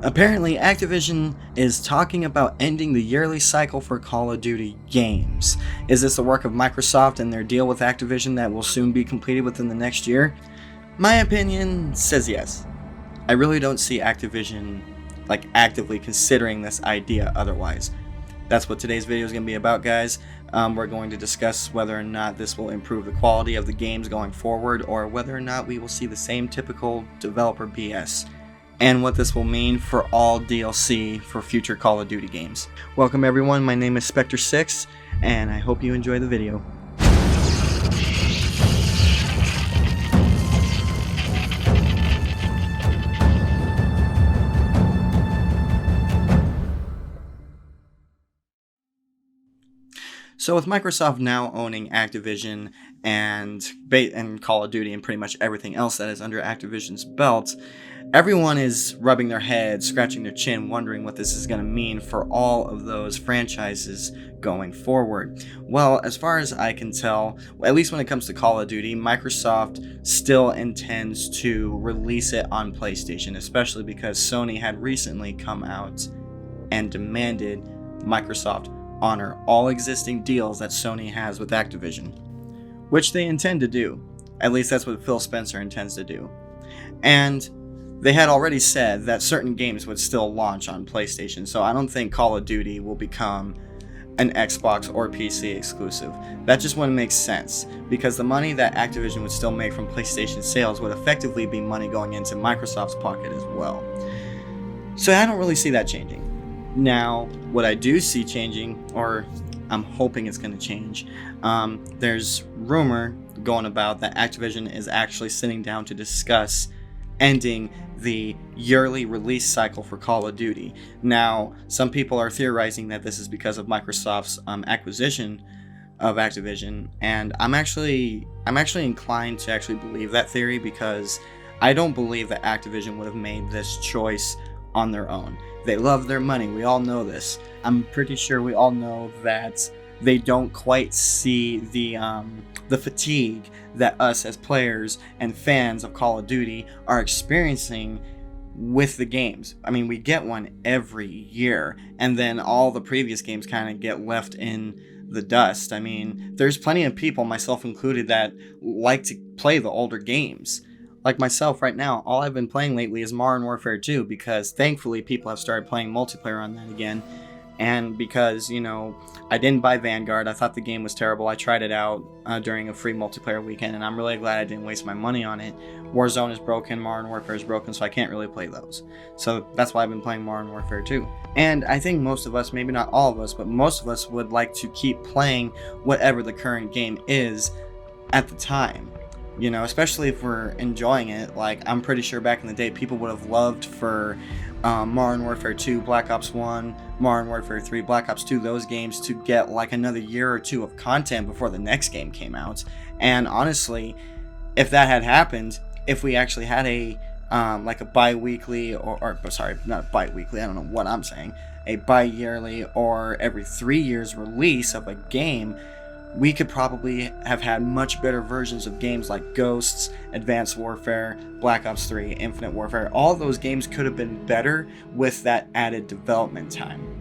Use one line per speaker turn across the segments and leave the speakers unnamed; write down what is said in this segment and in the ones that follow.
Apparently, Activision is talking about ending the yearly cycle for Call of Duty games. Is this the work of Microsoft and their deal with Activision that will soon be completed within the next year? My opinion says yes. I really don't see Activision actively considering this idea otherwise. That's what today's video is going to be about, guys. We're going to discuss whether or not this will improve the quality of the games going forward, or whether or not we will see the same typical developer BS, and what this will mean for all DLC for future Call of Duty games. Welcome everyone, my name is Spectre6, and I hope you enjoy the video. So with Microsoft now owning Activision and Call of Duty and pretty much everything else that is under Activision's belt, everyone is rubbing their head, scratching their chin, wondering what this is going to mean for all of those franchises going forward. Well, as far as I can tell, at least when it comes to Call of Duty, Microsoft still intends to release it on PlayStation, especially because Sony had recently come out and demanded Microsoft honor all existing deals that Sony has with Activision, which they intend to do. At least that's what Phil Spencer intends to do. And they had already said that certain games would still launch on PlayStation, so I don't think Call of Duty will become an Xbox or PC exclusive. That just wouldn't make sense, because the money that Activision would still make from PlayStation sales would effectively be money going into Microsoft's pocket as well. So I don't really see that changing. Now, what I do see changing, or I'm hoping it's going to change, there's rumor going about that Activision is actually sitting down to discuss ending the yearly release cycle for Call of Duty. Now, some people are theorizing that this is because of Microsoft's acquisition of Activision, and I'm actually inclined to actually believe that theory, because I don't believe that Activision would have made this choice on their own. They love their money, we all know this. I'm pretty sure we all know that they don't quite see the fatigue that us as players and fans of Call of Duty are experiencing with the games. I mean, we get one every year, and then all the previous games kind of get left in the dust. I mean, there's plenty of people, myself included, that like to play the older games. Like myself right now, all I've been playing lately is Modern Warfare 2, because thankfully people have started playing multiplayer on that again. And because, I didn't buy Vanguard, I thought the game was terrible. I tried it out during a free multiplayer weekend, and I'm really glad I didn't waste my money on it. Warzone is broken, Modern Warfare is broken, so I can't really play those. So that's why I've been playing Modern Warfare 2. And I think most of us, maybe not all of us, but most of us would like to keep playing whatever the current game is at the time. Especially if we're enjoying it. Like, I'm pretty sure back in the day, people would have loved for Modern Warfare 2, Black Ops 1, Modern Warfare 3, Black Ops 2, those games to get like another year or two of content before the next game came out. And honestly, if that had happened, if we actually had a bi-weekly or sorry, not bi-weekly, I don't know what I'm saying, a bi-yearly or every 3 years release of a game, we could probably have had much better versions of games like Ghosts, Advanced Warfare, Black Ops 3, Infinite Warfare. All those games could have been better with that added development time.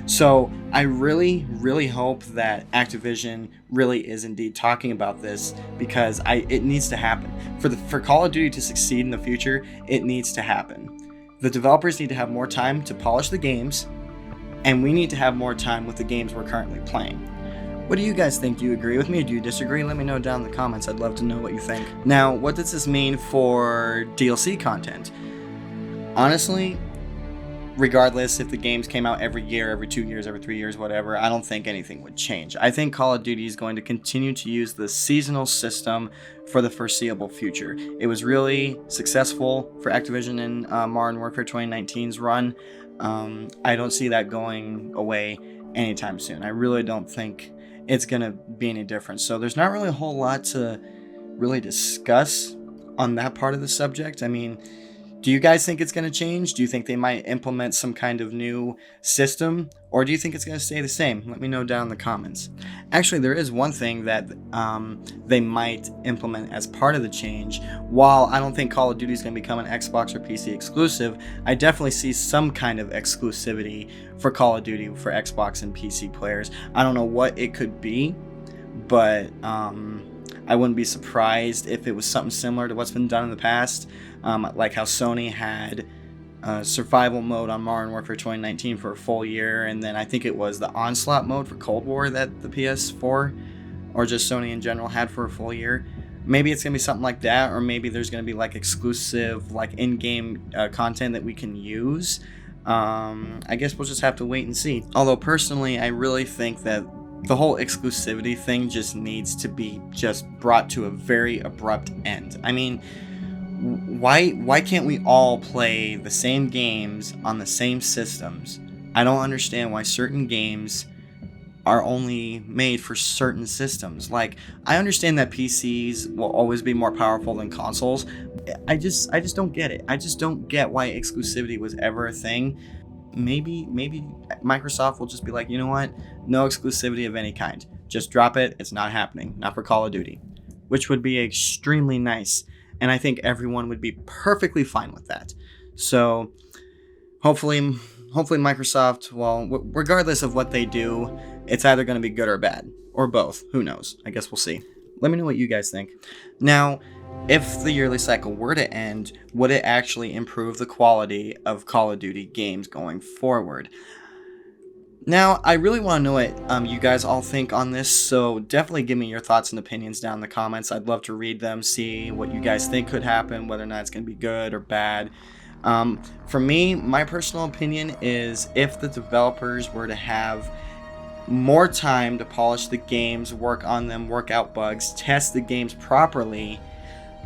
So I really, really hope that Activision really is indeed talking about this, because it needs to happen. For Call of Duty to succeed in the future, it needs to happen. The developers need to have more time to polish the games, and we need to have more time with the games we're currently playing. What do you guys think? Do you agree with me, or do you disagree? Let me know down in the comments. I'd love to know what you think. Now, what does this mean for DLC content? Honestly, regardless if the games came out every year, every 2 years, every 3 years, whatever, I don't think anything would change. I think Call of Duty is going to continue to use the seasonal system for the foreseeable future. It was really successful for Activision in Modern Warfare 2019's run. I don't see that going away anytime soon. I really don't think it's going to be any different. So there's not really a whole lot to really discuss on that part of the subject. I mean, Do you guys think it's going to change? Do you think they might implement some kind of new system? Or do you think it's going to stay the same? Let me know down in the comments. Actually, there is one thing that they might implement as part of the change. While I don't think Call of Duty is going to become an Xbox or PC exclusive, I definitely see some kind of exclusivity for Call of Duty for Xbox and PC players. I don't know what it could be, but I wouldn't be surprised if it was something similar to what's been done in the past. Like how Sony had survival mode on Modern Warfare 2019 for a full year, and then I think it was the Onslaught mode for Cold War that the PS4 or just Sony in general had for a full year. Maybe it's going to be something like that, or maybe there's going to be like exclusive like in-game content that we can use. I guess we'll just have to wait and see. Although personally, I really think that the whole exclusivity thing just needs to be just brought to a very abrupt end. I mean, why can't we all play the same games on the same systems? I don't understand why certain games are only made for certain systems. Like, I understand that PCs will always be more powerful than consoles. I just don't get it. I just don't get why exclusivity was ever a thing. Maybe Microsoft will just be like, you know what? No exclusivity of any kind. Just drop it. It's not happening. Not for Call of Duty. Which would be extremely nice. And I think everyone would be perfectly fine with that. So hopefully Microsoft, well, regardless of what they do, it's either going to be good or bad. Or both. Who knows? I guess we'll see. Let me know what you guys think. Now, if the yearly cycle were to end, would it actually improve the quality of Call of Duty games going forward? Now, I really want to know what you guys all think on this, so definitely give me your thoughts and opinions down in the comments. I'd love to read them, see what you guys think could happen, whether or not it's going to be good or bad. For me, my personal opinion is if the developers were to have more time to polish the games, work on them, work out bugs, test the games properly,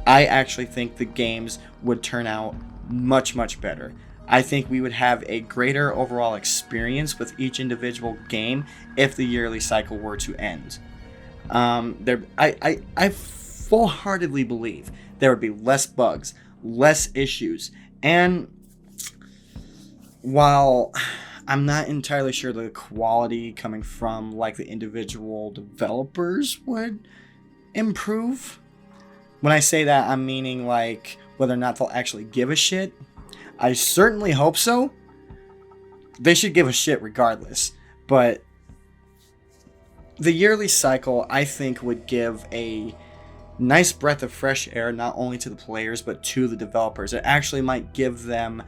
I actually think the games would turn out much, much better. I think we would have a greater overall experience with each individual game if the yearly cycle were to end. I full-heartedly believe there would be less bugs, less issues, and while I'm not entirely sure the quality coming from like the individual developers would improve. When I say that, I'm meaning like whether or not they'll actually give a shit. I certainly hope so. They should give a shit regardless. But the yearly cycle, I think, would give a nice breath of fresh air, not only to the players, but to the developers. It actually might give them...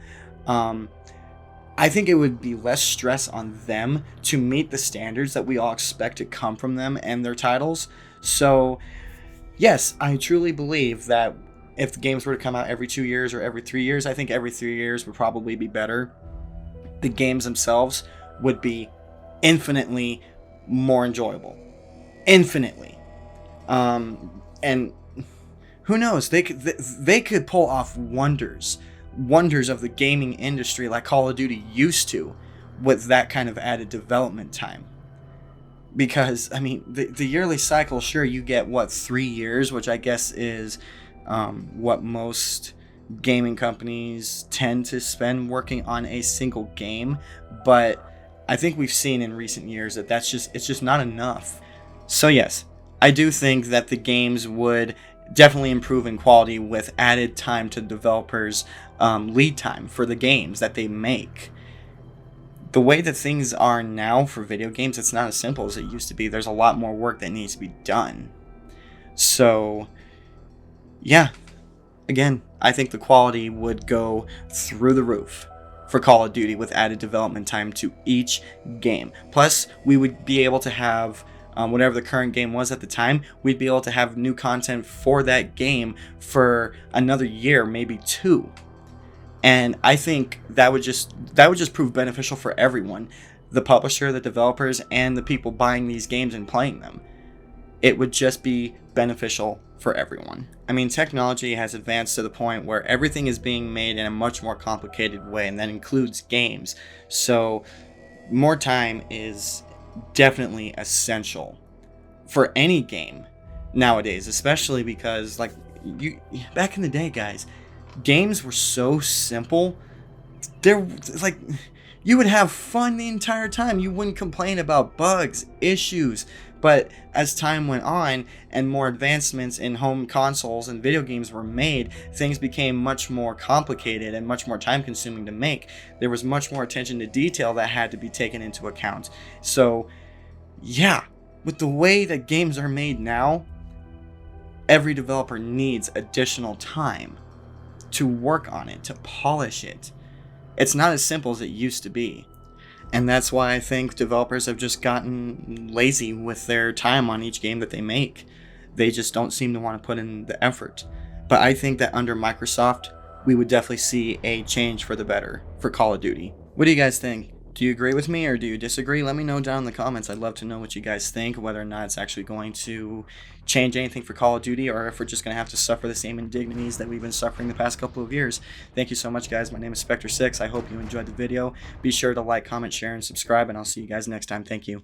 I think it would be less stress on them to meet the standards that we all expect to come from them and their titles. So, yes, I truly believe that if the games were to come out every 2 years or every 3 years, I think every 3 years would probably be better. The games themselves would be infinitely more enjoyable. Infinitely. And who knows? They could pull off wonders of the gaming industry like Call of Duty used to with that kind of added development time. Because, I mean, the yearly cycle, sure, you get, 3 years, which I guess is... what most gaming companies tend to spend working on a single game, but I think we've seen in recent years that it's just not enough. So yes, I do think that the games would definitely improve in quality with added time to developers' lead time for the games that they make. The way that things are now for video games, it's not as simple as it used to be. There's a lot more work that needs to be done. So yeah, again, I think the quality would go through the roof for Call of Duty with added development time to each game. Plus, we would be able to have, whatever the current game was at the time, we'd be able to have new content for that game for another year, maybe 2. And I think that would just prove beneficial for everyone. The publisher, the developers, and the people buying these games and playing them. It would just be beneficial for everyone. I mean, technology has advanced to the point where everything is being made in a much more complicated way, and that includes games. So more time is definitely essential for any game nowadays, especially because, like, back in the day, guys, games were so simple. They're like, you would have fun the entire time. You wouldn't complain about bugs, issues. But as time went on and more advancements in home consoles and video games were made, things became much more complicated and much more time consuming to make. There was much more attention to detail that had to be taken into account. So yeah, with the way that games are made now, every developer needs additional time to work on it, to polish it. It's not as simple as it used to be. And that's why I think developers have just gotten lazy with their time on each game that they make. They just don't seem to want to put in the effort. But I think that under Microsoft, we would definitely see a change for the better for Call of Duty. What do you guys think? Do you agree with me or do you disagree? Let me know down in the comments. I'd love to know what you guys think, whether or not it's actually going to change anything for Call of Duty, or if we're just going to have to suffer the same indignities that we've been suffering the past couple of years. Thank you so much, guys. My name is Spectre6. I hope you enjoyed the video. Be sure to like, comment, share, and subscribe, and I'll see you guys next time. Thank you.